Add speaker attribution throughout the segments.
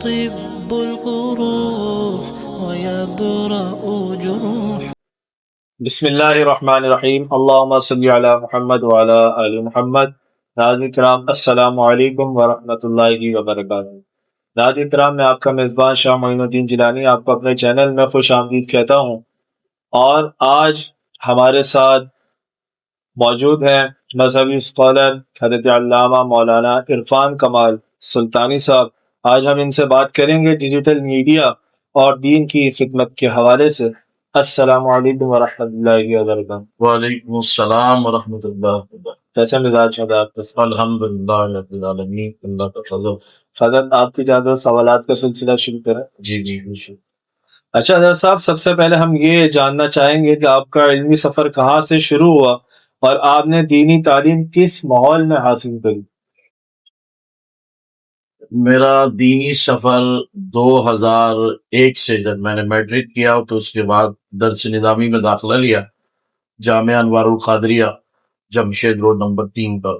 Speaker 1: يطب القروح ويبرأ جروح.
Speaker 2: بسم اللہ الرحمن الرحیم، اللہم صلی علی محمد وعلی آل محمد۔ ناظرین کرام السلام علیکم ورحمۃ اللہ وبرکاتہ۔ ناظرین کرام، میں آپ کا میزبان شاہ معین الدین جیلانی آپ کو اپنے چینل میں خوش آمدید کہتا ہوں، اور آج ہمارے ساتھ موجود ہیں مذہبی اسکالر حضرت علامہ مولانا عرفان کمال سلطانی صاحب۔ آج ہم ان سے بات کریں گے ڈیجیٹل میڈیا اور دین کی خدمت کے حوالے سے۔ السلام علیکم ورحمۃ اللہ وبرکاتہ۔
Speaker 3: وعلیکم السلام ورحمۃ اللہ وبرکاتہ۔
Speaker 2: کیسے مزاج ہے آپ کا؟
Speaker 3: الحمدللہ رب العالمین، اللہ کا فضل۔
Speaker 2: حضرت آپ کی اجازت سوالات کا سلسلہ شروع کریں؟
Speaker 3: جی بالکل۔
Speaker 2: اچھا حضرت صاحب، سب سے پہلے ہم یہ جاننا چاہیں گے کہ آپ کا علمی سفر کہاں سے شروع ہوا اور آپ نے دینی تعلیم کس ماحول میں حاصل کری؟
Speaker 3: میرا دینی سفر 2001 سے، جب میں نے میٹرک کیا تو اس کے بعد درس نظامی میں داخلہ لیا جامعہ انوار القادریہ جمشید روڈ نمبر 3 پر،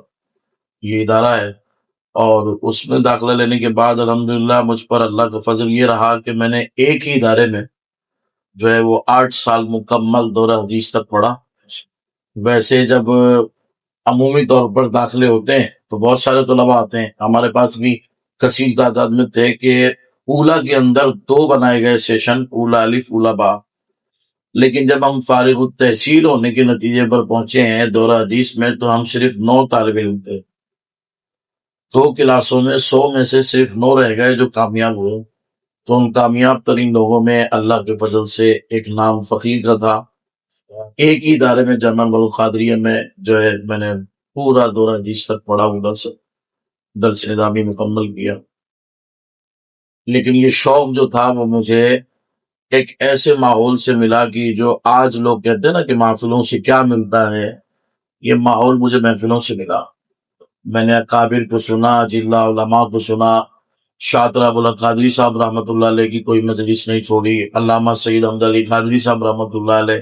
Speaker 3: یہ ادارہ ہے۔ اور اس میں داخلہ لینے کے بعد الحمدللہ مجھ پر اللہ کا فضل یہ رہا کہ میں نے ایک ہی ادارے میں جو ہے وہ 8 سال مکمل دورہ حدیث تک پڑھا۔ ویسے جب عمومی طور پر داخلے ہوتے ہیں تو بہت سارے طلباء آتے ہیں، ہمارے پاس بھی کثیر تعداد میں تھے کہ اولا کے اندر 2 بنائے گئے سیشن، اولا الف اولا با، لیکن جب ہم فارغ التحصیل ہونے کے نتیجے پر پہنچے ہیں دورہ حدیث میں تو ہم صرف 9 طالب علم تھے۔ 2 کلاسوں میں 100 میں سے صرف 9 رہ گئے جو کامیاب ہوئے۔ تو ان کامیاب ترین لوگوں میں اللہ کے فضل سے ایک نام فقیر کا تھا۔ ایک ہی ادارے میں جامعہ انوار القادریہ میں جو ہے میں نے پورا دورہ حدیث تک پڑھا، درس نظامی مکمل کیا۔ لیکن یہ شوق جو تھا وہ مجھے ایک ایسے ماحول سے ملا کہ جو آج لوگ کہتے ہیں نا کہ محفلوں سے کیا ملتا ہے، یہ ماحول مجھے محفلوں سے ملا۔ میں نے اکابر کو سنا، جلہ علماء کو سنا، شاطر ابو القادری صاحب رحمۃ اللہ علیہ کی کوئی مجلس نہیں چھوڑی، علامہ سید احمد علی قادری صاحب رحمۃ اللہ علیہ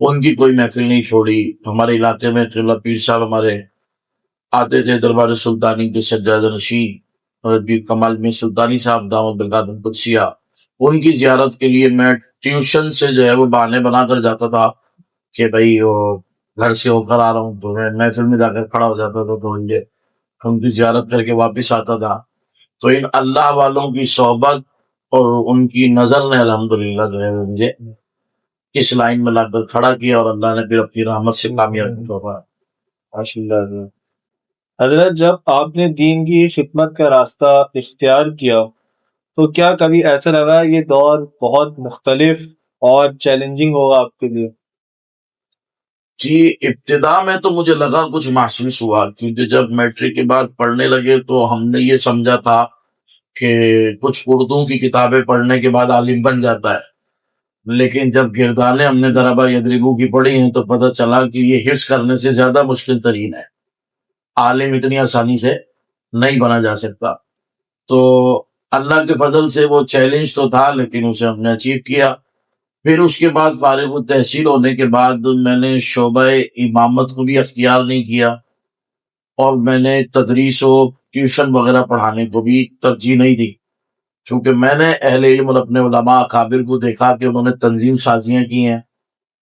Speaker 3: ان کی کوئی محفل نہیں چھوڑی۔ ہمارے علاقے میں قبلہ پیر صاحب ہمارے آتے تھے، دربار سلطانی کے سجادہ نشین حضرت پیر کمال میں سلطانی صاحب دامت برکاتہم القدسیہ، ان کی زیارت کے لیے میں ٹیوشن سے جو ہے وہ بہانے بنا کر جاتا تھا کہ بھائی وہ گھر سے ہو کر آ رہا ہوں، تو میں محفل میں جا کر کھڑا ہو جاتا تھا تو ان کی زیارت کر کے واپس آتا تھا۔ تو ان اللہ والوں کی صحبت اور ان کی نظر نے الحمدللہ جو ہے مجھے اس لائن میں لا کر کھڑا کیا، اور اللہ نے پھر اپنی رحمت سے کامیابی فرمایا۔
Speaker 2: ماشاءاللہ حضرت، جب آپ نے دین کی خدمت کا راستہ اختیار کیا تو کیا کبھی ایسا لگا یہ دور بہت مختلف اور چیلنجنگ ہوگا آپ کے لیے؟
Speaker 3: جی، ابتدا میں تو مجھے لگا کچھ محسوس ہوا، کیونکہ جب میٹرک کے بعد پڑھنے لگے تو ہم نے یہ سمجھا تھا کہ کچھ اردو کی کتابیں پڑھنے کے بعد عالم بن جاتا ہے، لیکن جب گردانے ہم نے ضربہ یدربو کی پڑھی ہیں تو پتہ چلا کہ یہ حفظ کرنے سے زیادہ مشکل ترین ہے، عالم اتنی آسانی سے نہیں بنا جا سکتا۔ تو اللہ کے فضل سے وہ چیلنج تو تھا لیکن اسے ہم نے اچیو کیا۔ پھر اس کے بعد فارغ التحصیل ہونے کے بعد میں نے شعبہ امامت کو بھی اختیار نہیں کیا، اور میں نے تدریس و ٹیوشن وغیرہ پڑھانے کو بھی ترجیح نہیں دی، چونکہ میں نے اہل علم اور اپنے علماء اکابر کو دیکھا کہ انہوں نے تنظیم سازیاں کی ہیں،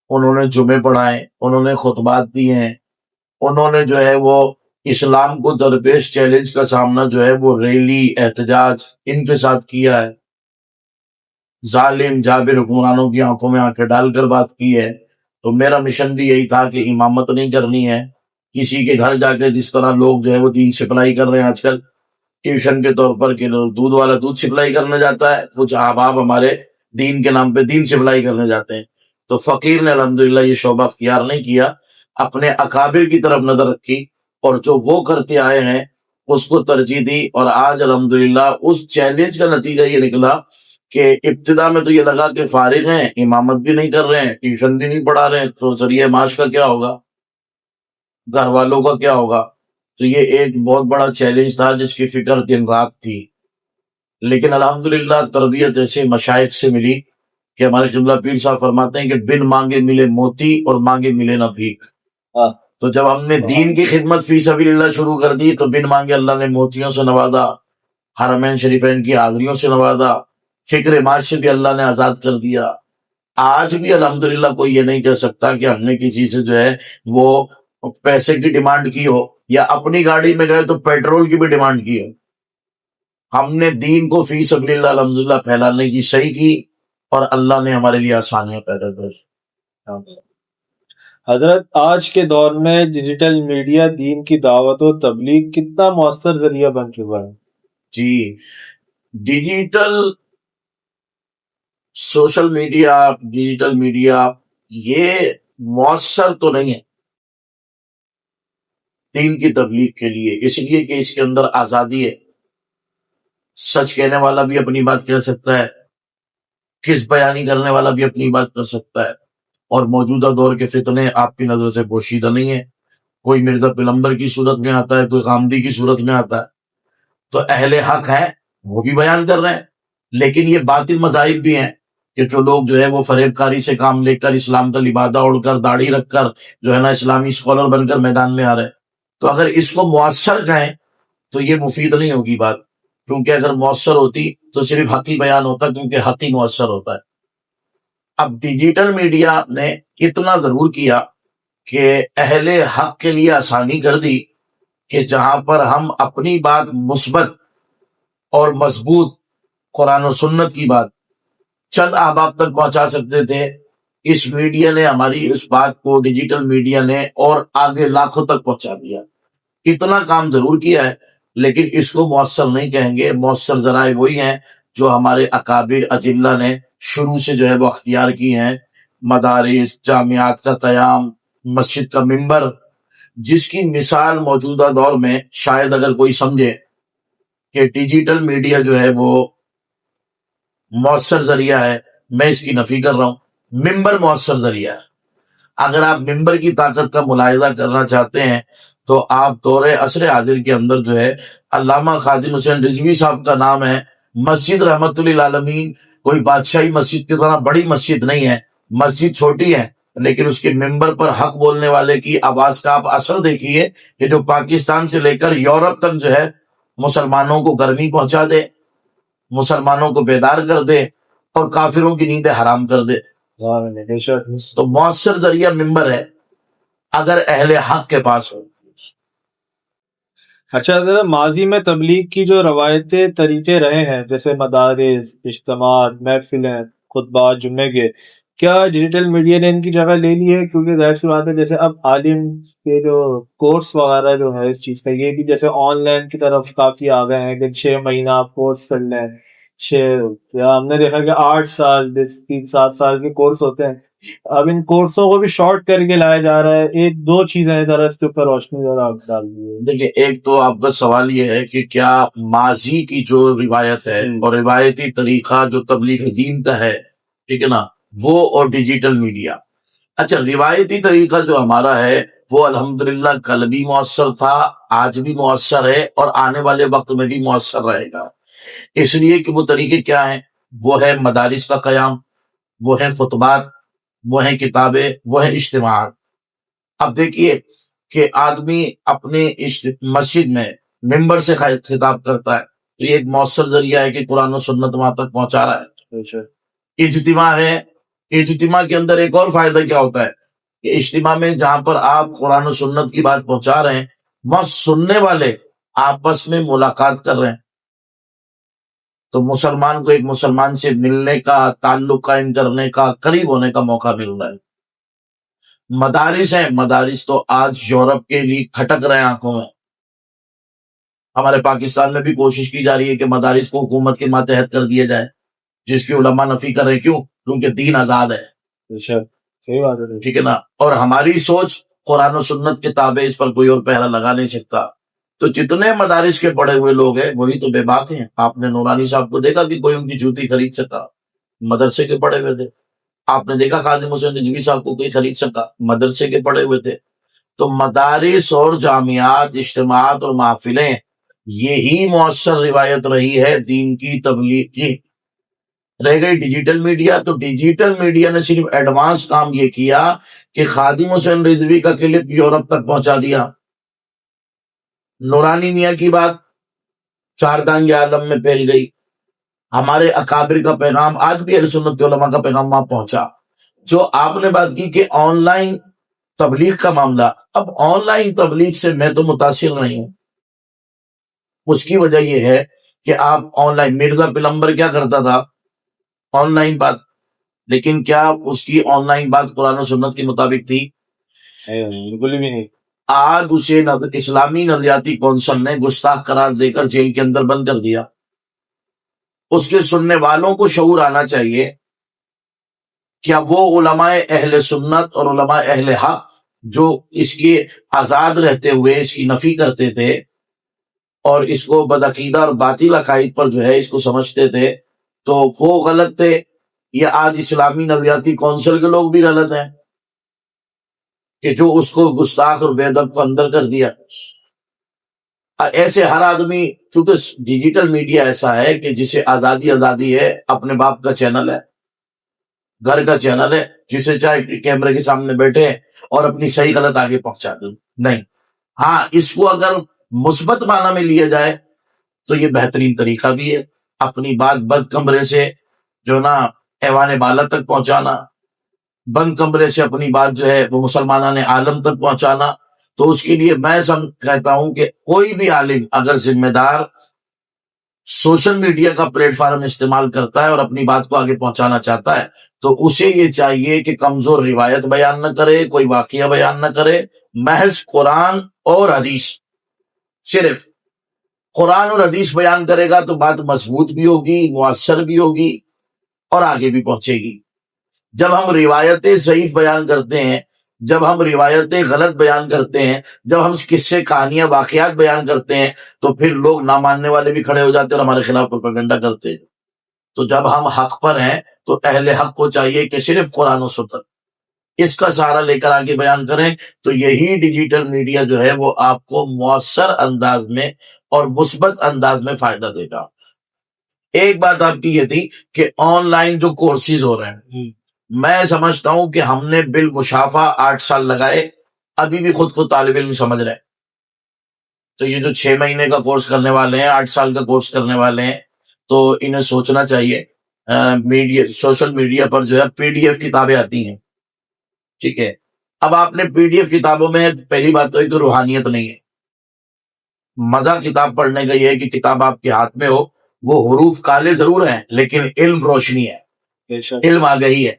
Speaker 3: انہوں نے جمعے پڑھائے، انہوں نے خطبات دیے ہیں، انہوں نے جو ہے وہ اسلام کو درپیش چیلنج کا سامنا جو ہے وہ ریلی، احتجاج ان کے ساتھ کیا ہے، ظالم جابر حکمرانوں کی آنکھوں میں آنکھیں ڈال کر بات کی ہے۔ تو میرا مشن بھی یہی تھا کہ امامت نہیں کرنی ہے کسی کے گھر جا کے، جس طرح لوگ جو ہے وہ دین سپلائی کر رہے ہیں آج کل ٹیوشن کے طور پر، کہ دودھ والا دودھ سپلائی کرنے جاتا ہے، کچھ احباب ہمارے دین کے نام پہ دین سپلائی کرنے جاتے ہیں۔ تو فقیر نے الحمدللہ یہ شعبہ اختیار نہیں کیا، اپنے اکابر کی طرف نظر رکھی اور جو وہ کرتے آئے ہیں اس کو ترجیح دی، اور آج الحمدللہ اس چیلنج کا نتیجہ یہ نکلا کہ ابتدا میں تو یہ لگا کہ فارغ ہیں، امامت بھی نہیں کر رہے ہیں، ٹیوشن بھی نہیں پڑھا رہے ہیں، تو ذریعہ معاش کا کیا ہوگا، گھر والوں کا کیا ہوگا۔ تو یہ ایک بہت بڑا چیلنج تھا جس کی فکر دن رات تھی، لیکن الحمدللہ تربیت ایسے مشائخ سے ملی کہ ہمارے قبلہ پیر صاحب فرماتے ہیں کہ بن مانگے ملے موتی اور مانگے ملے نہ بھیک۔ تو جب ہم نے دین کی خدمت فی سبیل اللہ شروع کر دی تو بن مانگے اللہ نے موتیوں سے نوازا، حرمین شریفین کی حاضریوں سے نوازا، فکر معاش سے بھی اللہ نے آزاد کر دیا۔ آج بھی الحمدللہ کوئی یہ نہیں کہہ سکتا کہ ہم نے کسی سے جو ہے وہ پیسے کی ڈیمانڈ کی ہو، یا اپنی گاڑی میں گئے تو پیٹرول کی بھی ڈیمانڈ کی ہو۔ ہم نے دین کو فی سبیل اللہ الحمدللہ پھیلانے کی صحیح کی، اور اللہ نے ہمارے لیے آسانیاں پیدا کر۔
Speaker 2: حضرت آج کے دور میں ڈیجیٹل میڈیا دین کی دعوت و تبلیغ کتنا مؤثر ذریعہ بن چکا ہے؟
Speaker 3: جی، digital social media, digital media یہ مؤثر تو نہیں ہے دین کی تبلیغ کے لیے، اس لیے کہ اس کے اندر آزادی ہے۔ سچ کہنے والا بھی اپنی بات کہہ سکتا ہے، کس بیانی کرنے والا بھی اپنی بات کر سکتا ہے، اور موجودہ دور کے فتنے آپ کی نظر سے پوشیدہ نہیں ہے۔ کوئی مرزا پیغمبر کی صورت میں آتا ہے، کوئی غامدی کی صورت میں آتا ہے، تو اہل حق ہیں وہ بھی بیان کر رہے ہیں، لیکن یہ باطل مذاہب بھی ہیں کہ جو لوگ جو ہے وہ فریب کاری سے کام لے کر، اسلام کا لبادہ اڑ کر، داڑھی رکھ کر جو ہے نا اسلامی اسکالر بن کر میدان میں آ رہے ہیں۔ تو اگر اس کو مؤثر کہیں تو یہ مفید نہیں ہوگی بات، کیونکہ اگر مؤثر ہوتی تو صرف حقی بیان ہوتا، کیونکہ حقی مؤثر ہوتا ہے۔ اب ڈیجیٹل میڈیا نے اتنا ضرور کیا کہ اہل حق کے لیے آسانی کر دی کہ جہاں پر ہم اپنی بات مثبت اور مضبوط قرآن و سنت کی بات چند احباب تک پہنچا سکتے تھے، اس میڈیا نے ہماری اس بات کو، ڈیجیٹل میڈیا نے اور آگے لاکھوں تک پہنچا دیا۔ اتنا کام ضرور کیا ہے، لیکن اس کو مؤثر نہیں کہیں گے۔ مؤثر ذرائع وہی ہیں جو ہمارے اکابر اجلہ نے شروع سے جو ہے وہ اختیار کی ہیں، مدارس، جامعات کا قیام، مسجد کا منبر، جس کی مثال موجودہ دور میں شاید اگر کوئی سمجھے کہ ڈیجیٹل میڈیا جو ہے وہ مؤثر ذریعہ ہے، میں اس کی نفی کر رہا ہوں۔ منبر مؤثر ذریعہ ہے۔ اگر آپ منبر کی طاقت کا ملاحظہ کرنا چاہتے ہیں تو آپ دور عصر حاضر کے اندر جو ہے علامہ خادم حسین رضوی صاحب کا نام ہے۔ مسجد رحمت للعالمین کوئی بادشاہی مسجد کی طرح بڑی مسجد نہیں ہے، مسجد چھوٹی ہے، لیکن اس کے منبر پر حق بولنے والے کی آواز کا آپ اثر دیکھیے کہ جو پاکستان سے لے کر یورپ تک جو ہے مسلمانوں کو گرمی پہنچا دے، مسلمانوں کو بیدار کر دے، اور کافروں کی نیندیں حرام کر دے۔ تو مؤثر ذریعہ منبر ہے اگر اہل حق کے پاس ہو۔
Speaker 2: اچھا ذرا، ماضی میں تبلیغ کی جو روایتیں طریقے رہے ہیں، جیسے مدارس، اجتماعات، محفلیں، خطبات جمعے کے، کیا ڈیجیٹل میڈیا نے ان کی جگہ لے لی ہے؟ کیونکہ ظاہر سی بات ہے جیسے اب عالم کے جو کورس وغیرہ جو ہے اس چیز کا، یہ بھی جیسے آن لائن کی طرف کافی آ گئے ہیں کہ 6 مہینہ آپ کورس کر لیں، ہم نے دیکھا کہ 8 سال 7 سال کے کورس ہوتے ہیں۔ اب ان کورسوں کو بھی شارٹ کر کے لایا جا رہا ہے۔ ایک دو چیزیں ہیں، ذرا اس کے اوپر روشنی ذرا آپ ڈال دیجیے۔
Speaker 3: دیکھیں، ایک تو آپ کا سوال یہ ہے کہ کیا ماضی کی جو روایت ہے اور روایتی طریقہ جو تبلیغ دین کا ہے، ٹھیک ہے نا، وہ اور ڈیجیٹل میڈیا۔ اچھا، روایتی طریقہ جو ہمارا ہے وہ الحمدللہ کل بھی مؤثر تھا، آج بھی مؤثر ہے، اور آنے والے وقت میں بھی مؤثر رہے گا۔ اس لیے کہ وہ طریقے کیا ہیں؟ وہ ہے مدارس کا قیام، وہ ہیں خطبات، وہ ہیں کتابیں، وہ ہیں اجتماعات۔ اب دیکھیے کہ آدمی اپنے مسجد میں ممبر سے خطاب کرتا ہے تو یہ ایک مؤثر ذریعہ ہے کہ قرآن و سنت وہاں تک پہنچا رہا ہے۔ اجتماع ہے، اجتماع کے اندر ایک اور فائدہ کیا ہوتا ہے کہ اجتماع میں جہاں پر آپ قرآن و سنت کی بات پہنچا رہے ہیں، وہاں سننے والے آپس میں ملاقات کر رہے ہیں، تو مسلمان کو ایک مسلمان سے ملنے کا، تعلق قائم کرنے کا، قریب ہونے کا موقع مل رہا ہے۔ مدارس ہیں، مدارس تو آج یورپ کے لیے کھٹک رہے ہیں آنکھوں میں۔ ہمارے پاکستان میں بھی کوشش کی جا رہی ہے کہ مدارس کو حکومت کے ماتحت کر دیا جائے، جس کی علماء نفی کر رہے ہیں۔ کیوں؟ کیونکہ دین آزاد ہے۔
Speaker 2: صحیح بات ہے،
Speaker 3: ٹھیک ہے نا، اور ہماری سوچ قرآن و سنت کے تابع، اس پر کوئی اور پہرا لگا نہیں سکتا۔ تو جتنے مدارس کے پڑھے ہوئے لوگ ہیں وہی تو بے باک ہیں۔ آپ نے نورانی صاحب کو دیکھا کہ کوئی ان کی جوتی خرید سکا؟ مدرسے کے پڑھے ہوئے تھے۔ آپ نے دیکھا خادم حسین رضوی صاحب کو کوئی خرید سکا؟ مدرسے کے پڑھے ہوئے تھے۔ تو مدارس اور جامعات، اجتماعات اور محفلیں، یہی مؤثر روایت رہی ہے دین کی تبلیغ کی۔ رہ گئی ڈیجیٹل میڈیا، تو ڈیجیٹل میڈیا نے صرف ایڈوانس کام یہ کیا کہ خادم حسین رضوی کا کلپ یورپ تک پہنچا دیا، نورانی میاں کی بات چاردانگ عالم میں پھیل گئی. ہمارے اکابر کا پیغام آج بھی اہل سنت کے علماء کا پیغام وہاں پہنچا. جو آپ نے بات کی کہ آن لائن تبلیغ کا معاملہ، اب آن لائن تبلیغ سے میں تو متاثر نہیں ہوں. اس کی وجہ یہ ہے کہ آپ آن لائن، مرزا پیغمبر کیا کرتا تھا؟ آن لائن بات. لیکن کیا اس کی آن لائن بات قرآن و سنت کے مطابق تھی؟
Speaker 2: بالکل بھی نہیں.
Speaker 3: آج اسے اسلامی نظریاتی کونسل نے گستاخ قرار دے کر جیل کے اندر بند کر دیا. اس کے سننے والوں کو شعور آنا چاہیے. کیا وہ علماء اہل سنت اور علماء اہل حق جو اس کے آزاد رہتے ہوئے اس کی نفی کرتے تھے اور اس کو بدعقیدہ اور باطل عقائد پر جو ہے اس کو سمجھتے تھے، تو وہ غلط تھے؟ یا آج اسلامی نظریاتی کونسل کے لوگ بھی غلط ہیں کہ جو اس کو گستاخ اور بے ادب کو اندر کر دیا؟ ایسے ہر آدمی، کیونکہ ڈیجیٹل میڈیا ایسا ہے کہ جسے آزادی ہے، اپنے باپ کا چینل ہے، گھر کا چینل ہے، جسے چاہے کیمرے کے سامنے بیٹھے اور اپنی صحیح غلط آگے پہنچا دیں. نہیں، ہاں اس کو اگر مثبت معنی میں لیا جائے تو یہ بہترین طریقہ بھی ہے. اپنی بات بند کمرے سے جو نا ایوان بالا تک پہنچانا، بند کمرے سے اپنی بات جو ہے وہ مسلمانان عالم تک پہنچانا. تو اس کے لیے میں کہتا ہوں کہ کوئی بھی عالم اگر ذمہ دار سوشل میڈیا کا پلیٹ فارم استعمال کرتا ہے اور اپنی بات کو آگے پہنچانا چاہتا ہے تو اسے یہ چاہیے کہ کمزور روایت بیان نہ کرے، کوئی واقعہ بیان نہ کرے، محض قرآن اور حدیث، صرف قرآن اور حدیث بیان کرے گا تو بات مضبوط بھی ہوگی، مؤثر بھی ہوگی اور آگے بھی پہنچے گی. جب ہم روایتیں ضعیف بیان کرتے ہیں، جب ہم روایتیں غلط بیان کرتے ہیں، جب ہم قصے کہانیاں واقعات بیان کرتے ہیں تو پھر لوگ نہ ماننے والے بھی کھڑے ہو جاتے ہیں اور ہمارے خلاف پروپیگنڈا کرتے ہیں. تو جب ہم حق پر ہیں تو اہل حق کو چاہیے کہ صرف قرآن و سنت اس کا سہارا لے کر آگے بیان کریں. تو یہی ڈیجیٹل میڈیا جو ہے وہ آپ کو مؤثر انداز میں اور مثبت انداز میں فائدہ دے گا. ایک بات آپ کی یہ تھی کہ آن لائن جو کورسز ہو رہے ہیں، میں سمجھتا ہوں کہ ہم نے بالمشافہ 8 سال لگائے، ابھی بھی خود کو طالب علم سمجھ رہے ہیں. تو یہ جو 6 مہینے کا کورس کرنے والے ہیں، 8 سال کا کورس کرنے والے ہیں، تو انہیں سوچنا چاہیے. سوشل میڈیا پر جو ہے PDF کتابیں آتی ہیں، ٹھیک ہے. اب آپ نے PDF کتابوں میں پہلی بات تو ایک تو روحانیت نہیں ہے. مزہ کتاب پڑھنے کا یہ ہے کہ کتاب آپ کے ہاتھ میں ہو، وہ حروف کالے ضرور ہیں لیکن علم روشنی ہے، علم آگہی ہے.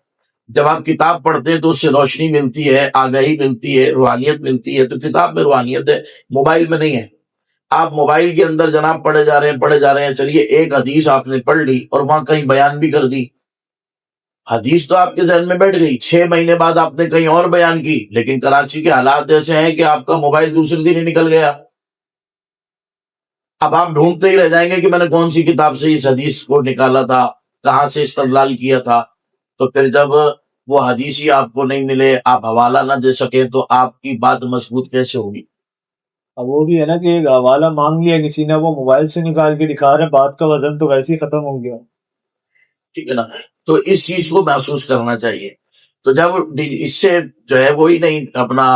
Speaker 3: جب آپ کتاب پڑھتے ہیں تو اس سے روشنی ملتی ہے، آگہی ملتی ہے، روحانیت ملتی ہے. تو کتاب میں روحانیت ہے، موبائل میں نہیں ہے. آپ موبائل کے اندر جناب پڑھے جا رہے ہیں. چلیے ایک حدیث آپ نے پڑھ لی اور وہاں کہیں بیان بھی کر دی، حدیث تو آپ کے ذہن میں بیٹھ گئی. 6 مہینے بعد آپ نے کہیں اور بیان کی، لیکن کراچی کے حالات ایسے ہیں کہ آپ کا موبائل دوسرے دن ہی نکل گیا. اب آپ ڈھونڈتے ہی رہ جائیں گے کہ میں نے کون سی کتاب سے اس حدیث کو نکالا تھا، کہاں سے استدلال کیا تھا. تو پھر جب وہ حدیث ہی آپ کو نہیں ملے، آپ حوالہ نہ دے سکے، تو آپ کی بات مضبوط کیسے ہوگی؟
Speaker 2: اب وہ بھی ہے نا کہ ایک حوالہ مانگ لیا کسی نے، وہ موبائل سے نکال کے دکھا رہے، بات کا وزن تو ویسے ہی ختم ہو گیا.
Speaker 3: ٹھیک ہے نا. تو اس چیز کو محسوس کرنا چاہیے. تو جب اس سے جو ہے وہی نہیں، اپنا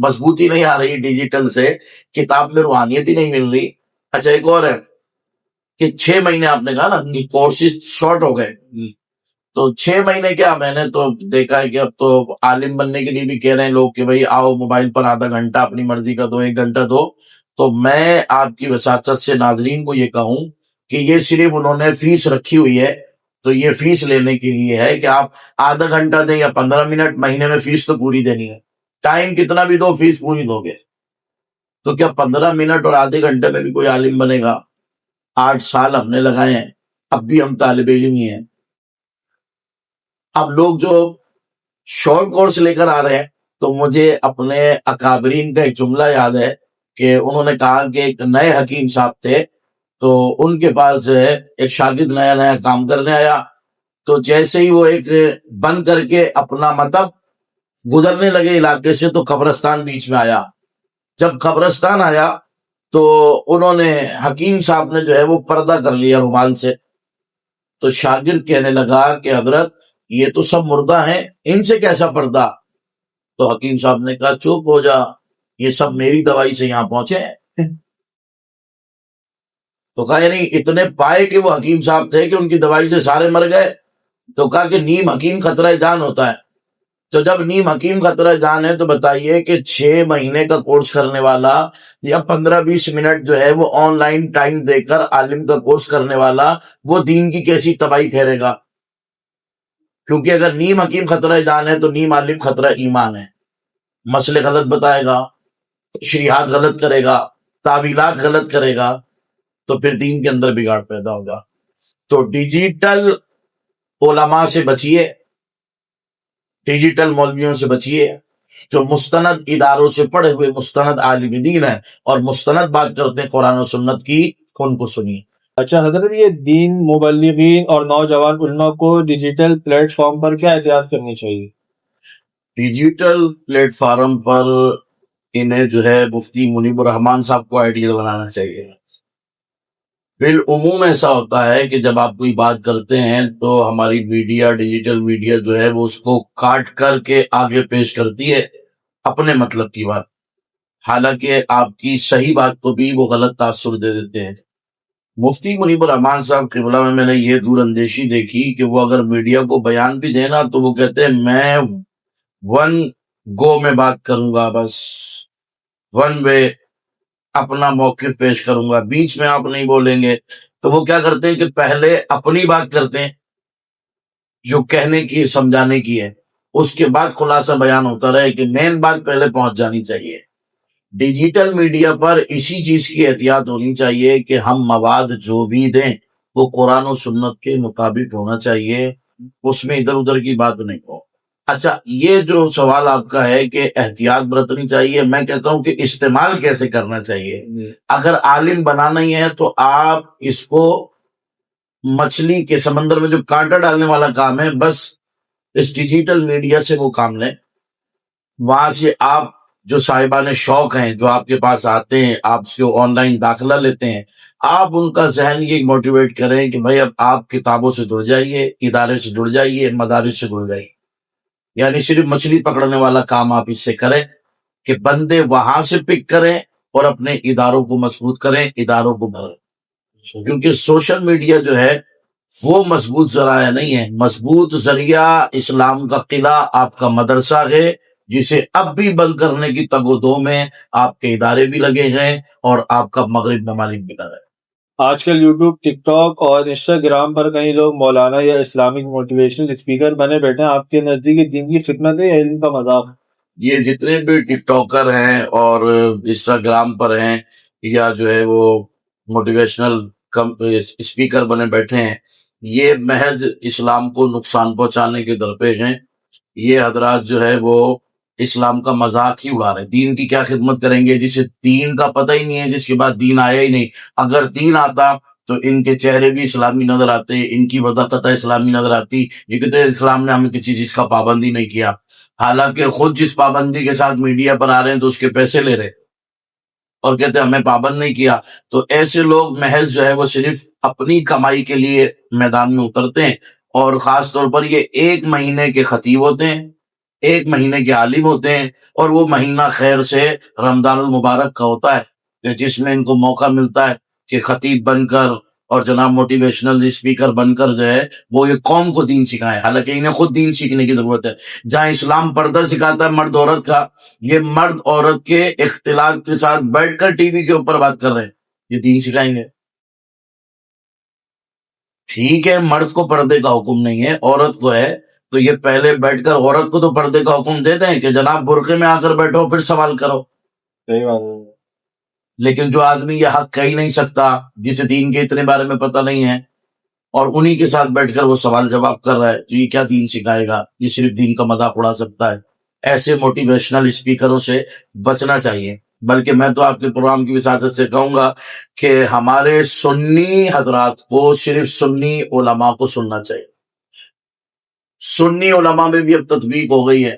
Speaker 3: مضبوطی نہیں آ رہی ڈیجیٹل سے، کتاب میں روحانیت ہی نہیں مل رہی. اچھا ایک اور ہے کہ 6 مہینے آپ نے کہا نا کہ کورسز شارٹ ہو گئے، تو 6 مہینے کیا، میں نے تو دیکھا ہے کہ اب تو عالم بننے کے لیے بھی کہہ رہے ہیں لوگ کہ بھائی آؤ موبائل پر آدھا گھنٹہ اپنی مرضی کا دو، 1 گھنٹہ دو. تو میں آپ کی وساطت سے ناظرین کو یہ کہوں کہ یہ صرف انہوں نے فیس رکھی ہوئی ہے. تو یہ فیس لینے کے لیے ہے کہ آپ آدھا گھنٹہ دیں یا 15 منٹ، مہینے میں فیس تو پوری دینی ہے. ٹائم کتنا بھی دو، فیس پوری دو گے. تو کیا 15 منٹ اور آدھے گھنٹے میں بھی کوئی عالم بنے گا؟ 8 سال ہم نے لگائے ہیں، اب بھی ہم طالب علم ہی ہیں. اب لوگ جو شارٹ کورس لے کر آ رہے ہیں، تو مجھے اپنے اکابرین کا ایک جملہ یاد ہے کہ انہوں نے کہا کہ ایک نئے حکیم صاحب تھے، تو ان کے پاس جو ہے ایک شاگرد نیا کام کرنے آیا. تو جیسے ہی وہ ایک بند کر کے اپنا مطلب گزرنے لگے علاقے سے، تو قبرستان بیچ میں آیا. جب قبرستان آیا تو انہوں نے، حکیم صاحب نے جو ہے وہ پردہ کر لیا رومال سے. تو شاگرد کہنے لگا کہ حضرت یہ تو سب مردہ ہیں، ان سے کیسا پردہ؟ تو حکیم صاحب نے کہا چپ ہو جا، یہ سب میری دوائی سے یہاں پہنچے ہیں. تو کہا یعنی اتنے پائے کہ وہ حکیم صاحب تھے کہ ان کی دوائی سے سارے مر گئے؟ تو کہا کہ نیم حکیم خطرہ جان ہوتا ہے. تو جب نیم حکیم خطرہ جان ہے تو بتائیے کہ 6 مہینے کا کورس کرنے والا یا 15-20 منٹ جو ہے وہ آن لائن ٹائم دے کر عالم کا کورس کرنے والا وہ دین کی کیسی تباہی پھیرے گا؟ کیونکہ اگر نیم حکیم خطرہ جان ہے تو نیم عالم خطرہ ایمان ہے. مسئلے غلط بتائے گا، تشریحات غلط کرے گا، تعویلات غلط کرے گا، تو پھر دین کے اندر بگاڑ پیدا ہوگا. تو ڈیجیٹل علماء سے بچیے، ڈیجیٹل مولویوں سے بچیے، جو مستند اداروں سے پڑھے ہوئے مستند عالم دین ہیں اور مستند بات کرتے ہیں قرآن و سنت کی، ان کو سنیے.
Speaker 2: اچھا حضرت، یہ دین مبلغین اور نوجوان علماء کو ڈیجیٹل پلیٹ فارم پر کیا احتیاط کرنی چاہیے؟
Speaker 3: ڈیجیٹل پلیٹ فارم پر انہیں جو ہے مفتی منیب الرحمان صاحب کو آئیڈیل بنانا چاہیے. بالعموم ایسا ہوتا ہے کہ جب آپ کوئی بات کرتے ہیں تو ہماری میڈیا، ڈیجیٹل میڈیا جو ہے وہ اس کو کاٹ کر کے آگے پیش کرتی ہے اپنے مطلب کی بات، حالانکہ آپ کی صحیح بات کو بھی وہ غلط تاثر دے دیتے ہیں. مفتی منیب الرحمان صاحب قبلہ میں نے یہ دور اندیشی دیکھی کہ وہ اگر میڈیا کو بیان بھی دینا تو وہ کہتے ہیں میں ون گو میں بات کروں گا، بس ون وے اپنا موقف پیش کروں گا، بیچ میں آپ نہیں بولیں گے. تو وہ کیا کرتے ہیں کہ پہلے اپنی بات کرتے ہیں جو کہنے کی سمجھانے کی ہے، اس کے بعد خلاصہ بیان ہوتا رہے کہ مین بات پہلے پہنچ جانی چاہیے. ڈیجیٹل میڈیا پر اسی چیز کی احتیاط ہونی چاہیے کہ ہم مواد جو بھی دیں وہ قرآن و سنت کے مطابق ہونا چاہیے، اس میں ادھر ادھر کی بات نہیں ہو. اچھا، یہ جو سوال آپ کا ہے کہ احتیاط برتنی چاہیے، میں کہتا ہوں کہ استعمال کیسے کرنا چاہیے. اگر عالم بنانا ہی ہے تو آپ اس کو مچھلی کے سمندر میں جو کانٹا ڈالنے والا کام ہے، بس اس ڈیجیٹل میڈیا سے وہ کام لیں. وہاں سے آپ جو صاحبان شوق ہیں، جو آپ کے پاس آتے ہیں، آپ سے آن لائن داخلہ لیتے ہیں، آپ ان کا ذہن یہ موٹیویٹ کریں کہ بھائی اب آپ کتابوں سے جڑ جائیے، ادارے سے جڑ جائیے، مدارس سے جڑ جائیے. یعنی صرف مچھلی پکڑنے والا کام آپ اس سے کریں کہ بندے وہاں سے پک کریں اور اپنے اداروں کو مضبوط کریں، اداروں کو بھریں. کیونکہ سوشل میڈیا جو ہے وہ مضبوط ذرائع نہیں ہے. مضبوط ذریعہ اسلام کا قلعہ آپ کا مدرسہ ہے، جسے اب بھی بند کرنے کی تگ و دو میں آپ کے ادارے بھی لگے ہیں اور آپ کا مغرب ممالک بھی لگا ہے.
Speaker 2: آج کل یوٹیوب، ٹک ٹاک اور انسٹاگرام پر کئی لوگ مولانا یا اسلامک موٹیویشنل اسپیکر بنے بیٹھے ہیں. آپ کے نزدیک دین کی خدمت ہے یا علم کا مذاق؟
Speaker 3: یہ جتنے بھی ٹک ٹاکر ہیں اور انسٹاگرام پر ہیں یا جو ہے وہ موٹیویشنل اسپیکر بنے بیٹھے ہیں، یہ محض اسلام کو نقصان پہنچانے کے درپے ہیں. یہ حضرات جو ہے وہ اسلام کا مذاق ہی اڑا رہے ہیں. دین کی کیا خدمت کریں گے جسے دین کا پتہ ہی نہیں ہے، جس کے بعد دین آیا ہی نہیں. اگر دین آتا تو ان کے چہرے بھی اسلامی نظر آتے، ان کی وضاحت اسلامی نظر آتی. یہ کہتے ہیں اسلام نے ہمیں کسی چیز کا پابندی نہیں کیا، حالانکہ خود جس پابندی کے ساتھ میڈیا پر آ رہے ہیں تو اس کے پیسے لے رہے اور کہتے ہیں ہمیں پابند نہیں کیا. تو ایسے لوگ محض جو ہے وہ صرف اپنی کمائی کے لیے میدان میں اترتے ہیں، اور خاص طور پر یہ 1 مہینے کے خطیب ہوتے ہیں، 1 مہینے کے عالم ہوتے ہیں، اور وہ مہینہ خیر سے رمضان المبارک کا ہوتا ہے کہ جس میں ان کو موقع ملتا ہے کہ خطیب بن کر اور جناب موٹیویشنل اسپیکر بن کر جو ہے وہ یہ قوم کو دین سکھائیں. حالانکہ انہیں خود دین سیکھنے کی ضرورت ہے. جہاں اسلام پردہ سکھاتا ہے مرد عورت کا، یہ مرد عورت کے اختلاط کے ساتھ بیٹھ کر ٹی وی کے اوپر بات کر رہے ہیں. یہ دین سکھائیں گے؟ ٹھیک ہے، مرد کو پردے کا حکم نہیں ہے، عورت کو ہے، تو یہ پہلے بیٹھ کر عورت کو تو پردے کا حکم دے دیں کہ جناب برقعے میں آ کر بیٹھو پھر سوال کرو.
Speaker 2: صحیح بات ہے.
Speaker 3: لیکن جو آدمی یہ حق کہہ ہی نہیں سکتا، جسے دین کے اتنے بارے میں پتہ نہیں ہے، اور انہی کے ساتھ بیٹھ کر وہ سوال جواب کر رہا ہے، تو یہ کیا دین سکھائے گا؟ یہ صرف دین کا مذاق اڑا سکتا ہے. ایسے موٹیویشنل اسپیکروں سے بچنا چاہیے. بلکہ میں تو آپ کے پروگرام کی وساطت سے کہوں گا کہ ہمارے سنی حضرات کو صرف سنی علماء کو سننا چاہیے. سنی علماء میں بھی اب تطبیق ہو گئی ہے.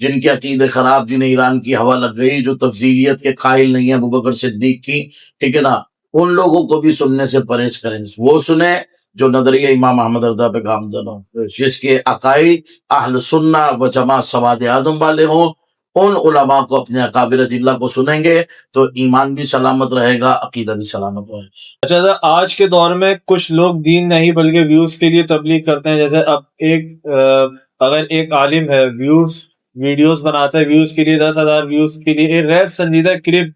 Speaker 3: جن کے عقیدے خراب، جنہیں ایران کی ہوا لگ گئی، جو تفضیلیت کے قائل نہیں ہیں ابو بکر صدیق کی، ٹھیک ہے نا، ان لوگوں کو بھی سننے سے پرہیز کریں. وہ سنیں جو نظریہ امام احمد رضا پہ گامزن ہو، جس کے عقائد اہل سنہ و جماعت سواد اعظم والے ہوں، ان علماء کو، اپنے اکابر اجلہ کو سنیں گے تو ایمان بھی سلامت رہے گا، عقیدہ بھی سلامت رہے گا۔
Speaker 2: اچھا سر، آج کے دور میں کچھ لوگ دین نہیں بلکہ ویوز کے لیے تبلیغ کرتے ہیں. جیسے اب اگر ایک عالم ہے ویڈیوز بناتا ہے ویوز کے لیے، 10,000 ویوز کے لیے ایک غیر سنجیدہ کلپ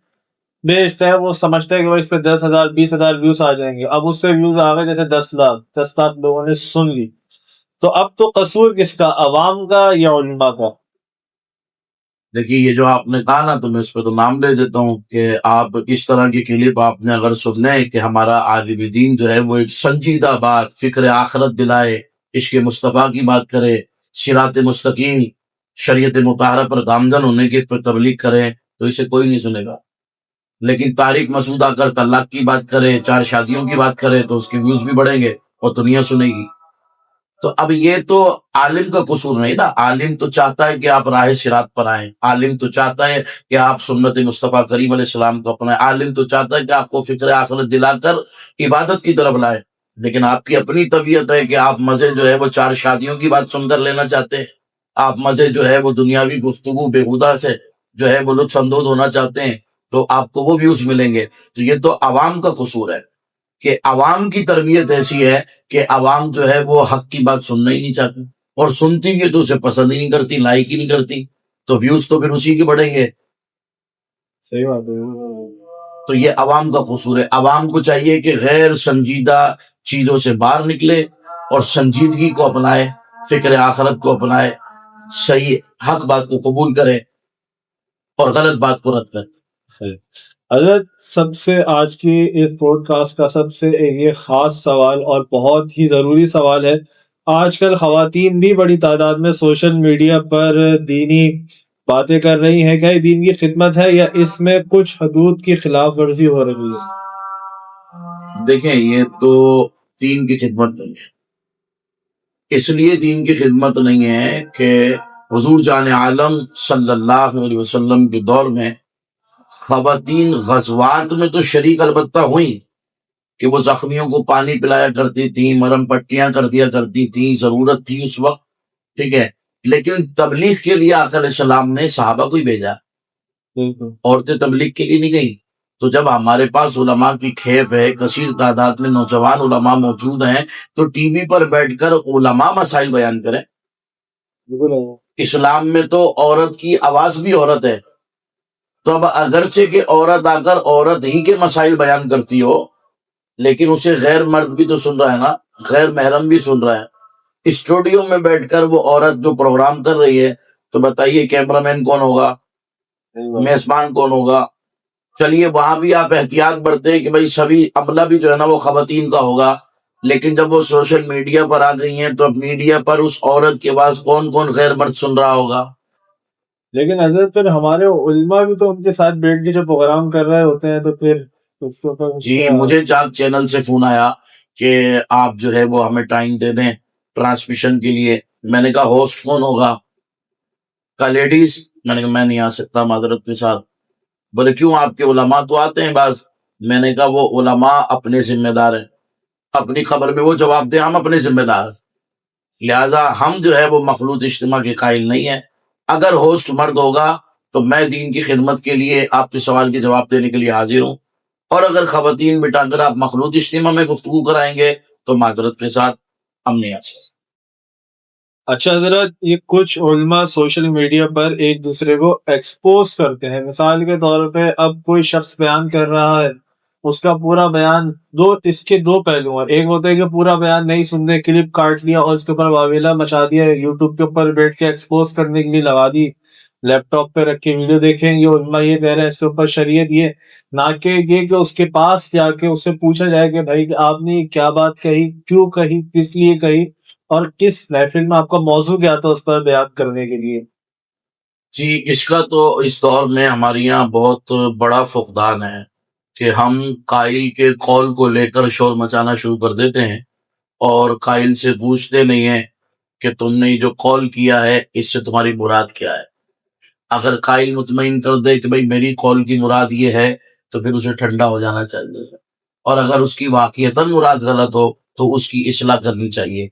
Speaker 2: بھیجتا ہے، وہ سمجھتا ہے کہ وہ اس پہ 10,000 20,000 ویوز آ جائیں گے. اب اس پہ ویوز آ گئے جیسے 10 لاکھ لوگوں نے سن لی، تو اب تو قصور کس کا، عوام کا یا علماء کا؟
Speaker 3: دیکھیے یہ جو آپ نے کہا نا، تو میں اس پہ تو نام دے دیتا ہوں کہ آپ اس طرح کی کلپ آپ نے اگر سن لیں کہ ہمارا عالم دین جو ہے وہ ایک سنجیدہ بات، فکر آخرت دلائے، عشق مصطفیٰ کی بات کرے، صراط مستقیم، شریعت مطہرہ پر گامزن ہونے کی تبلیغ کرے، تو اسے کوئی نہیں سنے گا. لیکن طارق مسعود آ کر طلاق کی بات کرے، 4 شادیوں کی بات کرے، تو اس کے ویوز بھی بڑھیں گے اور دنیا سنے گی. تو اب یہ تو عالم کا قصور نہیں نا. عالم تو چاہتا ہے کہ آپ راہ صراط پر آئیں، عالم تو چاہتا ہے کہ آپ سنت مصطفیٰ کریم علیہ السلام کو اپنائیں، عالم تو چاہتا ہے کہ آپ کو فکر آخرت دلا کر عبادت کی طرف لائے. لیکن آپ کی اپنی طبیعت ہے کہ آپ مزے جو ہے وہ 4 شادیوں کی بات سن کر لینا چاہتے ہیں، آپ مزے جو ہے وہ دنیاوی گفتگو بےہودہ سے جو ہے وہ لطف اندوز ہونا چاہتے ہیں، تو آپ کو وہ ویوز ملیں گے. تو یہ تو عوام کا قصور ہے کہ عوام کی تربیت ایسی ہے کہ عوام جو ہے وہ حق کی بات سننا ہی نہیں چاہتی، اور سنتی بھی تو اسے پسند ہی نہیں کرتی، لائک ہی نہیں کرتی، تو ویوز تو پھر اسی کے بڑھیں گے.
Speaker 2: صحیح بات ہے.
Speaker 3: تو یہ عوام کا قصور ہے. عوام کو چاہیے کہ غیر سنجیدہ چیزوں سے باہر نکلے اور سنجیدگی کو اپنائے، فکر آخرت کو اپنائے، صحیح حق بات کو قبول کرے اور غلط بات کو رد کرے.
Speaker 2: حضرت، سب سے آج کی اس پوڈ کاسٹ کا سب سے ایک یہ خاص سوال اور بہت ہی ضروری سوال ہے. آج کل خواتین بھی بڑی تعداد میں سوشل میڈیا پر دینی باتیں کر رہی ہیں، کیا یہ دین کی خدمت ہے یا اس میں کچھ حدود کی خلاف ورزی ہو رہی ہے؟
Speaker 3: دیکھیں یہ تو دین کی خدمت نہیں ہے. اس لیے دین کی خدمت نہیں ہے کہ حضور جان عالم صلی اللہ علیہ وسلم کے دور میں خواتین غزوات میں تو شریک البتہ ہوئیں کہ وہ زخمیوں کو پانی پلایا کرتی تھیں، مرہم پٹیاں کر دیا کرتی تھیں، ضرورت تھی اس وقت، ٹھیک ہے. لیکن تبلیغ کے لیے آقا علیہ السلام نے صحابہ کو ہی بھیجا، عورتیں تبلیغ کے لیے نہیں گئیں. تو جب ہمارے پاس علماء کی کھیپ ہے، کثیر تعداد میں نوجوان علماء موجود ہیں، تو ٹی وی پر بیٹھ کر علماء مسائل بیان کریں. اسلام میں تو عورت کی آواز بھی عورت ہے. تو اب اگرچہ کہ عورت آ کر عورت ہی کے مسائل بیان کرتی ہو، لیکن اسے غیر مرد بھی تو سن رہا ہے نا، غیر محرم بھی سن رہا ہے. اسٹوڈیو میں بیٹھ کر وہ عورت جو پروگرام کر رہی ہے، تو بتائیے کیمرہ مین کون ہوگا، میزبان کون ہوگا؟ چلیے وہاں بھی آپ احتیاط برتے کہ بھائی سبھی عملہ بھی جو ہے نا وہ خواتین کا ہوگا. لیکن جب وہ سوشل میڈیا پر آ گئی ہیں، تو اب میڈیا پر اس عورت کے پاس کون کون غیر مرد سن رہا ہوگا؟
Speaker 2: لیکن حضرت پھر ہمارے علماء بھی تو ان کے ساتھ بیٹھ کے جو پروگرام کر رہے ہوتے ہیں، تو پھر اس کے اوپر
Speaker 3: جی مجھے 4 چینل سے فون آیا کہ آپ جو ہے وہ ہمیں ٹائم دے دیں ٹرانسمیشن کے لیے. میں نے کہا ہوسٹ کون ہوگا؟ کہا لیڈیز. میں نے کہا میں نہیں آ سکتا معذرت کے ساتھ. بولے کیوں؟ آپ کے علماء تو آتے ہیں بعض. میں نے کہا وہ علماء اپنے ذمہ دار ہیں، اپنی خبر میں وہ جواب دیں، ہم اپنے ذمہ دار. لہٰذا ہم جو ہے وہ مخلوط اجتماع کے قائل نہیں ہیں. اگر ہوسٹ مرد ہوگا تو میں دین کی خدمت کے لیے آپ کے سوال کے جواب دینے کے لیے حاضر ہوں، اور اگر خواتین بٹا کر آپ مخلوط اجتماع میں گفتگو کرائیں گے تو معذرت کے ساتھ ہم نہیں آ سکتے.
Speaker 2: اچھا حضرت، یہ کچھ علماء سوشل میڈیا پر ایک دوسرے کو ایکسپوز کرتے ہیں. مثال کے طور پہ اب کوئی شخص بیان کر رہا ہے، اس کا پورا بیان اس کے 2 پہلو ہیں. ایک ہوتا ہے کہ پورا بیان نہیں سننے، کلپ کاٹ لیا اور اس کے اوپر واویلا مچا دیا، یوٹیوب کے اوپر بیٹھ کے ایکسپوز کرنے کے لیے لگا دی، لیپ ٹاپ پہ رکھ کے ویڈیو دیکھیں. یہ علماء یہ کہہ رہے ہیں اس کے اوپر شریعت یہ، نہ کہ یہ کہ اس کے پاس جا کے اس سے پوچھا جائے کہ بھائی آپ نے کیا بات کہی، کیوں کہی، کس لیے کہی، اور کس محفل میں آپ کا موضوع کیا تھا اس پر بیان کرنے کے لیے.
Speaker 3: جی اس کا تو اس دور میں ہمارے یہاں بہت بڑا فقدان ہے کہ ہم قائل کے قول کو لے کر شور مچانا شروع کر دیتے ہیں، اور قائل سے پوچھتے نہیں ہیں کہ تم نے جو قول کیا ہے اس سے تمہاری مراد کیا ہے. اگر قائل مطمئن کر دے کہ بھائی میری قول کی مراد یہ ہے، تو پھر اسے ٹھنڈا ہو جانا چاہیے، اور اگر اس کی واقعتاً مراد غلط ہو تو اس کی اصلاح کرنی چاہیے.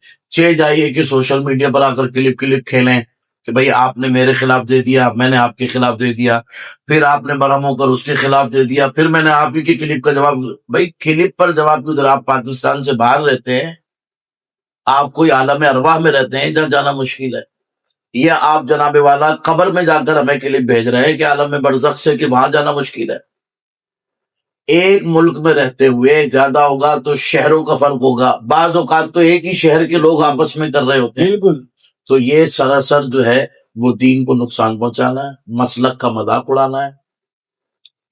Speaker 3: جائیے کہ سوشل میڈیا پر آ کر کلپ کھیلیں کہ بھئی آپ نے میرے خلاف دے دیا، میں نے آپ کے خلاف دے دیا، پھر آپ نے برہم ہو کر اس کے خلاف دے دیا، پھر میں نے آپ ہی کی کلپ کا جواب. بھئی کلپ پر جواب کیوں دے رہے؟ آپ پاکستان سے باہر رہتے ہیں، آپ کوئی عالم ارواح میں رہتے ہیں جہاں جانا مشکل ہے، یا آپ جناب والا قبر میں جا کر ہمیں کلپ بھیج رہے ہیں کہ عالم برزخ سے کہ وہاں جانا مشکل ہے؟ ایک ملک میں رہتے ہوئے زیادہ ہوگا تو شہروں کا فرق ہوگا، بعض اوقات تو ایک ہی شہر کے لوگ آپس میں کر رہے ہوتے ہیں.
Speaker 2: بالکل.
Speaker 3: تو یہ سراسر جو ہے وہ دین کو نقصان پہنچانا ہے، مسلک کا مذاق اڑانا ہے.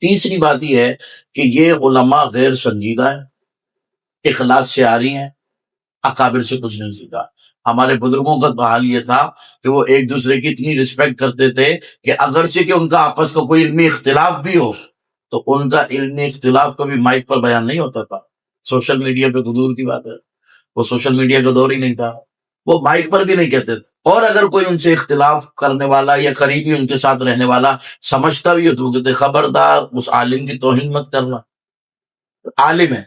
Speaker 3: تیسری بات یہ ہے کہ یہ علماء غیر سنجیدہ ہیں، اخلاص سے آ رہی ہیں، اکابر سے کچھ نہیں سیکھا. ہمارے بزرگوں کا تو حال یہ تھا کہ وہ ایک دوسرے کی اتنی رسپیکٹ کرتے تھے کہ اگرچہ کہ ان کا آپس کا کوئی علمی اختلاف بھی ہو تو ان کا علمی اختلاف کبھی مائک پر بیان نہیں ہوتا تھا. سوشل میڈیا پہ تو دور کی بات ہے، وہ سوشل میڈیا کا دور ہی نہیں تھا، وہ مائک پر بھی نہیں کہتے تھے. اور اگر کوئی ان سے اختلاف کرنے والا یا قریبی ان کے ساتھ رہنے والا سمجھتا بھی ہو تو کہتے خبردار اس عالم کی توہین مت کرنا، عالم ہے،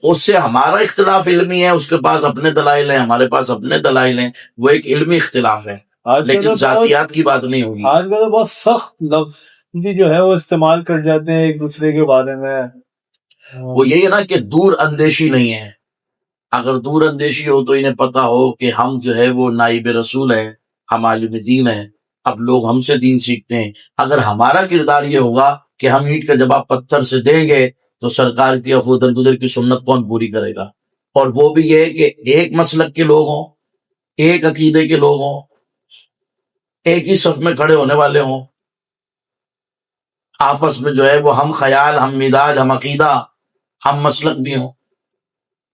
Speaker 3: اس سے ہمارا اختلاف علمی ہے، اس کے پاس اپنے دلائل ہیں، ہمارے پاس اپنے دلائل ہیں، وہ ایک علمی اختلاف ہے، لیکن ذاتیات کی بات نہیں ہوگی.
Speaker 2: آج کل تو بہت سخت لفظ جو ہے وہ استعمال کر جاتے ہیں ایک دوسرے کے بارے میں.
Speaker 3: وہ یہی ہے نا کہ دور اندیشی نہیں ہے. اگر دور اندیشی ہو تو انہیں پتا ہو کہ ہم جو ہے وہ نائب رسول ہیں، ہم عالم دین ہیں، اب لوگ ہم سے دین سیکھتے ہیں. اگر ہمارا کردار یہ ہوگا کہ ہم اینٹ کا جواب پتھر سے دیں گے تو سرکار کی عفو درگزر کی سنت کون پوری کرے گا؟ اور وہ بھی یہ کہ ایک مسلک کے لوگ ہوں، ایک عقیدے کے لوگ ہوں، ایک ہی صف میں کھڑے ہونے والے ہوں، آپس میں جو ہے وہ ہم خیال، ہم مزاج، ہم عقیدہ، ہم مسلک بھی ہوں،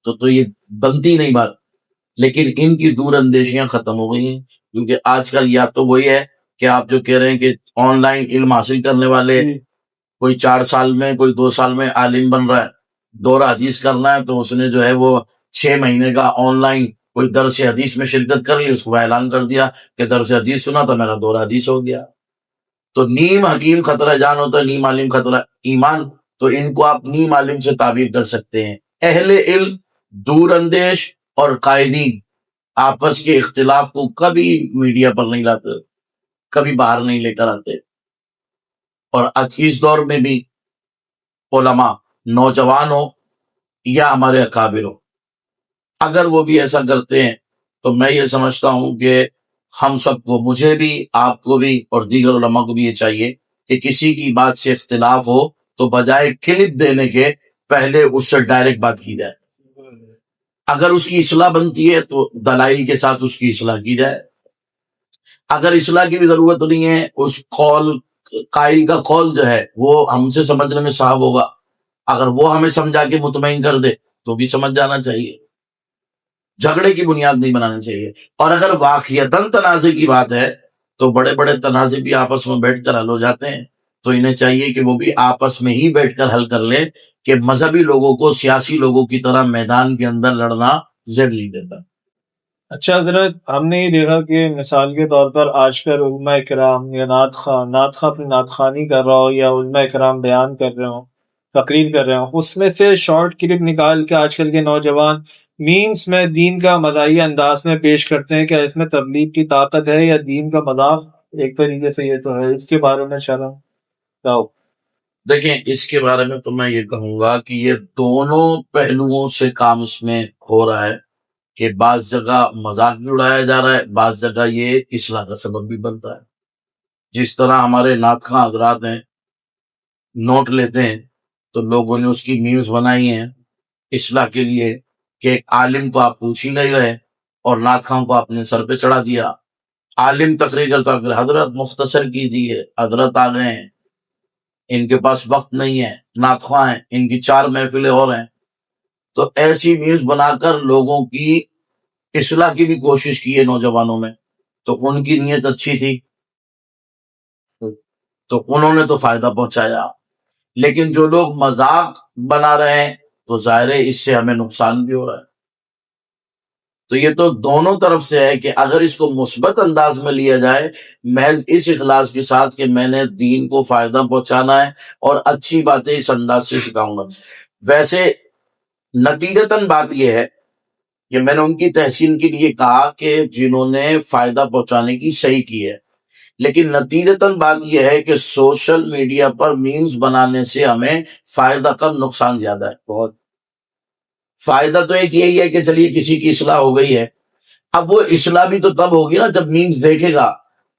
Speaker 3: تو یہ بنتی نہیں بات. لیکن ان کی دور اندیشیاں ختم ہو گئی ہیں، کیونکہ آج کل یا تو وہی ہے کہ آپ جو کہہ رہے ہیں کہ آن لائن علم حاصل کرنے والے، کوئی 4 سال میں، کوئی 2 سال میں عالم بن رہا ہے، دورہ حدیث کرنا ہے تو اس نے جو ہے وہ 6 مہینے کا آن لائن کوئی درس حدیث میں شرکت کر لی، اس کو اعلان کر دیا کہ درس حدیث سنا تو میرا دورہ حدیث ہو گیا. تو نیم حکیم خطرہ جان ہوتا ہے، نیم عالم خطرہ ایمان. تو ان کو آپ نیم عالم سے تعبیر کر سکتے ہیں. اہل علم، دور اندیش اور قائدین آپس کے اختلاف کو کبھی میڈیا پر نہیں لاتے، کبھی باہر نہیں لے کر آتے. اور اس دور میں بھی علماء، نوجوان ہو یا ہمارے اکابر ہو، اگر وہ بھی ایسا کرتے ہیں تو میں یہ سمجھتا ہوں کہ ہم سب کو، مجھے بھی، آپ کو بھی اور دیگر علماء کو بھی یہ چاہیے کہ کسی کی بات سے اختلاف ہو تو بجائے کلپ دینے کے پہلے اس سے ڈائریکٹ بات کی جائے. اگر اس کی اصلاح بنتی ہے تو دلائل کے ساتھ اس کی اصلاح کی جائے. اگر اصلاح کی بھی ضرورت نہیں ہے، اس قائل کا قول جو ہے وہ ہم سے سمجھنے میں صعب ہوگا، اگر وہ ہمیں سمجھا کے مطمئن کر دے تو بھی سمجھ جانا چاہیے. جھگڑے کی بنیاد نہیں بنانا چاہیے. اور اگر واقعتاً تنازع کی بات ہے تو بڑے بڑے تنازع بھی آپس میں بیٹھ کر حل ہو جاتے ہیں. تو انہیں چاہیے کہ وہ بھی آپس میں ہی بیٹھ کر حل کر لیں کہ مذہبی لوگوں کو سیاسی لوگوں کی طرح میدان کے اندر لڑنا زر نہیں دیتا.
Speaker 2: اچھا حضرت، ہم نے یہ دیکھا کہ مثال کے طور پر آج کل علماء کرام یا نعت خواہ اپنی نعت خوانی کر رہا ہو یا علماء کرام بیان کر رہے ہوں، تقریر کر رہے ہوں، اس میں سے شارٹ کلپ نکال کے آج کل کے نوجوان میمز میں دین کا مزاحیہ انداز میں پیش کرتے ہیں. کیا اس میں تبلیغ کی طاقت ہے یا دین کا مذاق ایک طریقے سے یہ تو ہے؟ اس کے بارے میں شرم کیا ہو؟
Speaker 3: دیکھیں، اس کے بارے میں تو میں یہ کہوں گا کہ یہ دونوں پہلوؤں سے کام اس میں ہو رہا ہے کہ بعض جگہ مذاق بھی اڑایا جا رہا ہے، بعض جگہ یہ اصلاح کا سبب بھی بنتا ہے. جس طرح ہمارے نعت خواں حضرات ہیں، نوٹ لیتے ہیں تو لوگوں نے اس کی میوز بنائی ہیں اصلاح کے لیے کہ ایک عالم کو آپ پوچھ ہی نہیں رہے اور نعت خواں کو آپ نے سر پہ چڑھا دیا. عالم تقریر کرتا کہ حضرت مختصر کیجیے، حضرت آ گئے ہیں، ان کے پاس وقت نہیں ہے، نعت خواں ہیں، ان کی 4 محفلیں اور ہیں. تو ایسی میوز بنا کر لوگوں کی اصلاح کی بھی کوشش کی ہے نوجوانوں میں. تو ان کی نیت اچھی تھی تو انہوں نے تو فائدہ پہنچایا، لیکن جو لوگ مذاق بنا رہے ہیں تو ظاہر ہے اس سے ہمیں نقصان بھی ہو رہا ہے. تو یہ تو دونوں طرف سے ہے کہ اگر اس کو مثبت انداز میں لیا جائے محض اس اخلاص کے ساتھ کہ میں نے دین کو فائدہ پہنچانا ہے اور اچھی باتیں اس انداز سے سکھاؤں گا. ویسے نتیجتاً بات یہ ہے یہ میں نے ان کی تحسین کے لیے کہا کہ جنہوں نے فائدہ پہنچانے کی صحیح کی ہے، لیکن نتیجتاً بات یہ ہے کہ سوشل میڈیا پر میمز بنانے سے ہمیں فائدہ کم نقصان زیادہ ہے۔
Speaker 2: بہت
Speaker 3: فائدہ تو ایک یہی ہے کہ چلیے کسی کی اصلاح ہو گئی ہے، اب وہ اصلاح بھی تو تب ہوگی نا جب میمز دیکھے گا۔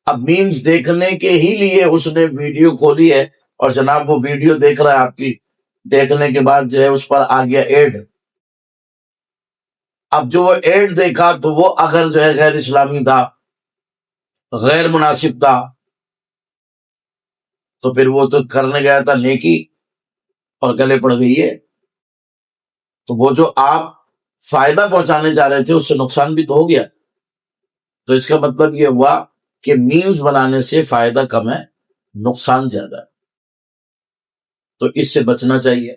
Speaker 3: اب میمز دیکھنے کے ہی لیے اس نے ویڈیو کھولی ہے، اور جناب وہ ویڈیو دیکھ رہا ہے، آپ کی دیکھنے کے بعد جو ہے اس پر آ گیا ایڈ۔ اب جو وہ ایڈ دیکھا تو وہ اگر جو ہے غیر اسلامی تھا، غیر مناسب تھا، تو پھر وہ تو کرنے گیا تھا نیکی اور گلے پڑ گئی ہے۔ تو وہ جو آپ فائدہ پہنچانے جا رہے تھے اس سے نقصان بھی تو ہو گیا۔ تو اس کا مطلب یہ ہوا کہ میمز بنانے سے فائدہ کم ہے، نقصان زیادہ ہے۔ تو اس سے بچنا چاہیے۔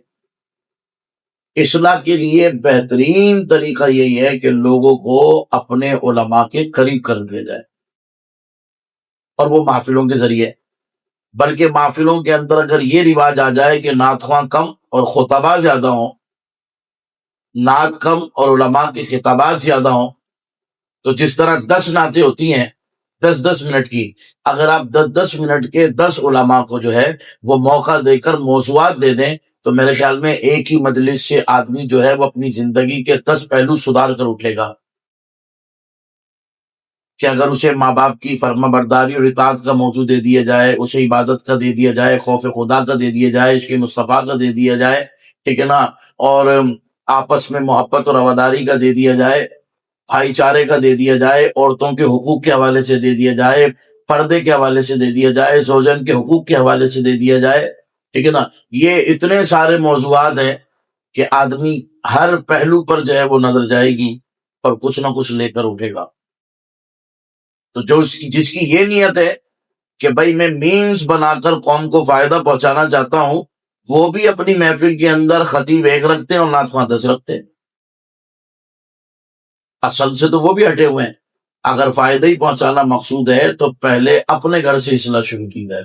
Speaker 3: اصلاح کے لیے بہترین طریقہ یہی ہے کہ لوگوں کو اپنے علماء کے قریب کر دیا جائے، اور وہ محفلوں کے ذریعے، بلکہ محفلوں کے اندر اگر یہ رواج آ جائے کہ نعت خواں کم اور خطبہ زیادہ ہوں، نعت کم اور علماء کے خطابات زیادہ ہوں، تو جس طرح 10 نعتیں ہوتی ہیں 10 منٹ کی، اگر آپ 10 منٹ کے 10 علماء کو جو ہے وہ موقع دے کر موضوعات دے دیں، تو میرے خیال میں ایک ہی مجلس سے آدمی جو ہے وہ اپنی زندگی کے 10 پہلو سدھار کر اٹھے گا۔ کہ اگر اسے ماں باپ کی فرما برداری اور اطاعت کا موضوع دے دیا جائے، اسے عبادت کا دے دیا جائے، خوف خدا کا دے دیا جائے، عشق مصطفیٰ کا دے دیا جائے، ٹھیک ہے نا، اور آپس میں محبت اور رواداری کا دے دیا جائے، بھائی چارے کا دے دیا جائے، عورتوں کے حقوق کے حوالے سے دے دیا جائے، پردے کے حوالے سے دے دیا جائے، زوجین کے حقوق کے حوالے سے دے دیا جائے، ٹھیک ہے نا، یہ اتنے سارے موضوعات ہیں کہ آدمی ہر پہلو پر جو ہے وہ نظر جائے گی اور کچھ نہ کچھ لے کر اٹھے گا۔ تو جس کی یہ نیت ہے کہ بھائی میں میمز بنا کر قوم کو فائدہ پہنچانا چاہتا ہوں، وہ بھی اپنی محفل کے اندر خطیب ایک رکھتے ہیں اور نعت خواں 10 رکھتے ہیں۔ اصل سے تو وہ بھی ہٹے ہوئے ہیں۔ اگر فائدہ ہی پہنچانا مقصود ہے تو پہلے اپنے گھر سے اصلاح شروع کی جائے۔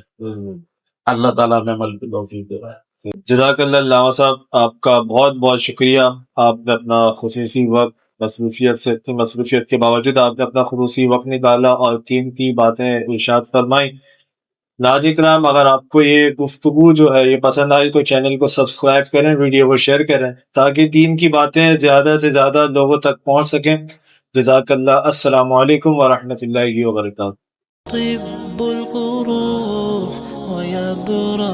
Speaker 3: اللہ تعالیٰ ہمیں عمل کی توفیق دے رہا ہے۔
Speaker 2: جزاک اللہ علامہ صاحب، آپ کا بہت بہت شکریہ۔ آپ نے اپنا خصوصی وقت، مصروفیت کے باوجود آپ نے اپنا خصوصی وقت نکالا اور قیمتی باتیں ارشاد فرمائی۔ ناظرین کرام، اگر آپ کو یہ گفتگو جو ہے یہ پسند آئی تو چینل کو سبسکرائب کریں، ویڈیو کو شیئر کریں تاکہ دین کی باتیں زیادہ سے زیادہ لوگوں تک پہنچ سکیں۔ جزاک اللہ۔ السلام علیکم ورحمۃ اللہ وبرکاتہ۔
Speaker 1: طب القروح ويبرأ